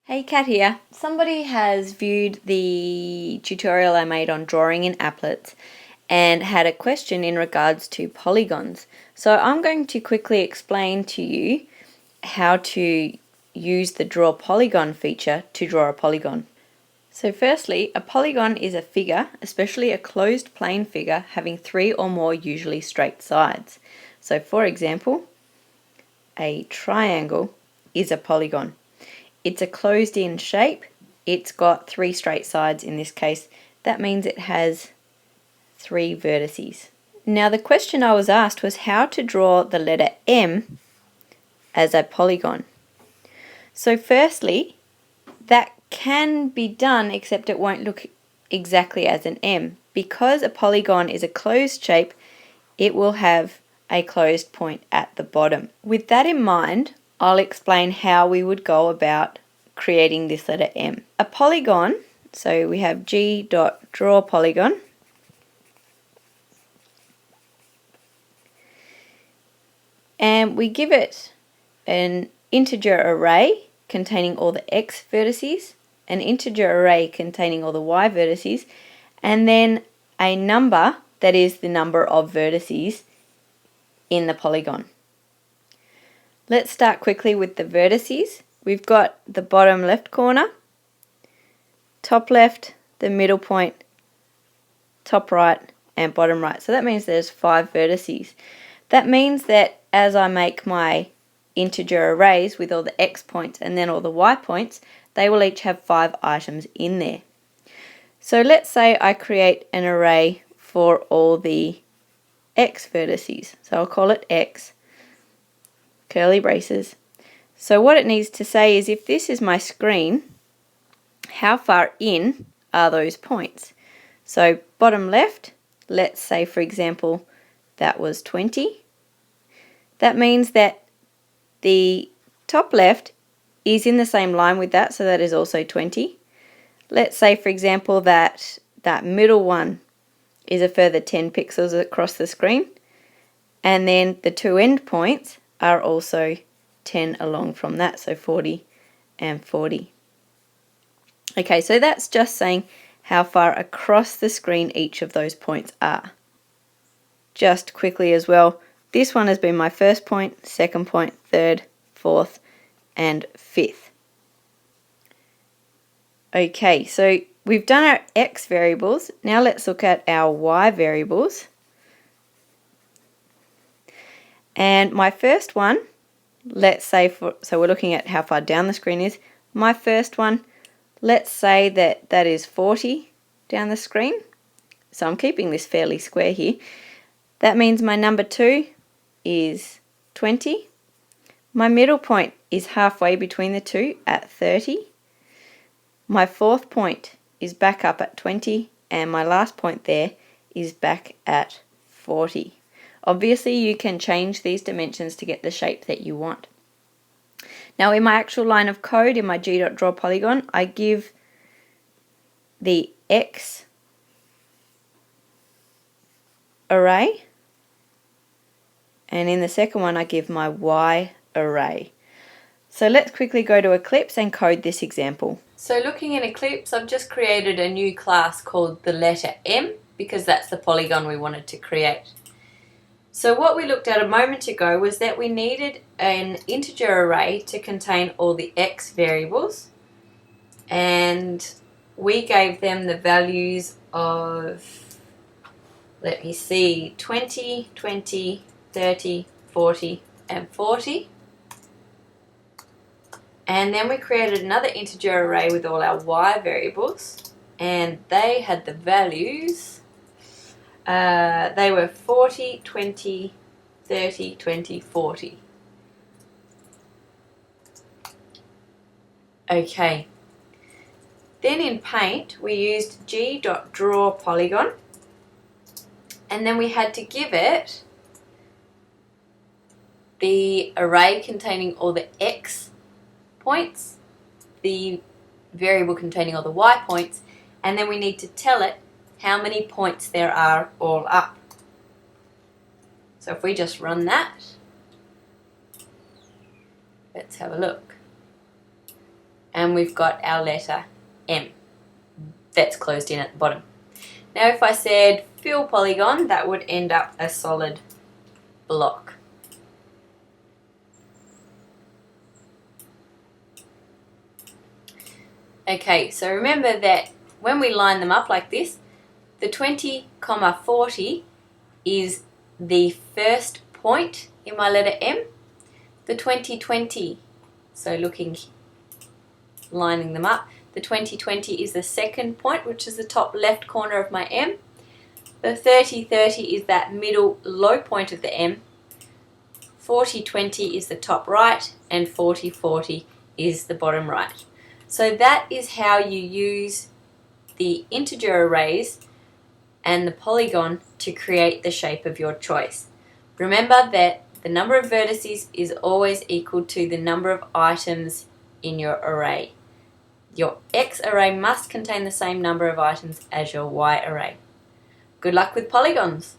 Hey, Kat here. Somebody has viewed the tutorial I made on drawing in applets and had a question in regards to polygons. So I'm going to quickly explain to you how to use the draw polygon feature to draw a polygon. So firstly, a polygon is a figure, especially a closed plane figure, having 3 or more usually straight sides. So for example, a triangle is a polygon. It's a closed-in shape. It's got 3 straight sides in this case. That means it has 3 vertices. Now the question I was asked was how to draw the letter M as a polygon. So firstly, that can be done, except it won't look exactly as an M. Because a polygon is a closed shape, it will have a closed point at the bottom. With that in mind, I'll explain how we would go about creating this letter M. A polygon, so we have g.drawPolygon, and we give it an integer array containing all the x vertices, an integer array containing all the y vertices, and then a number that is the number of vertices in the polygon. Let's start quickly with the vertices. We've got the bottom left corner, top left, the middle point, top right, and bottom right. So that means there's 5 vertices. That means that as I make my integer arrays with all the x points and then all the y points, they will each have 5 items in there. So let's say I create an array for all the x vertices. So I'll call it x, curly braces. So what it needs to say is if this is my screen, how far in are those points? So bottom left, let's say for example that was 20. That means that the top left is in the same line with that, so that is also 20. Let's say for example that that middle one is a further 10 pixels across the screen, and then the 2 end points are also 10 along from that, so 40 and 40. Okay, so that's just saying how far across the screen each of those points are. Just quickly as well, this one has been my first point, second point, third, fourth, and fifth. Okay, so we've done our x variables. Now let's look at our y variables. And my first one, let's say so we're looking at how far down the screen is. My first one, let's say that is 40 down the screen. So I'm keeping this fairly square here. That means my number 2 is 20. My middle point is halfway between the two at 30. My fourth point is back up at 20, and my last point there is back at 40. Obviously you can change these dimensions to get the shape that you want. Now in my actual line of code, in my g.drawPolygon, I give the x array, and in the second one I give my y array. So let's quickly go to Eclipse and code this example. So looking in Eclipse, I've just created a new class called the letter M because that's the polygon we wanted to create. So what we looked at a moment ago was that we needed an integer array to contain all the x variables, and we gave them the values of, let me see, 20, 20, 30, 40, and 40. And then we created another integer array with all our y variables, and they had the values. They were 40, 20, 30, 20, 40. Okay. Then in Paint, we used g.drawPolygon, and then we had to give it the array containing all the x points, the variable containing all the y points, and then we need to tell it how many points there are all up. So if we just run that, let's have a look. and we've got our letter M that's closed in at the bottom. Now if I said fill polygon, that would end up a solid block. Okay, so remember that when we line them up like this, the 20, 40 is the first point in my letter M. The 20, so lining them up, the 20 is the second point, which is the top left corner of my M. The 30 is that middle low point of the M. 40 is the top right, and 40 is the bottom right. So that is how you use the integer arrays and the polygon to create the shape of your choice. Remember that the number of vertices is always equal to the number of items in your array. Your X array must contain the same number of items as your Y array. Good luck with polygons!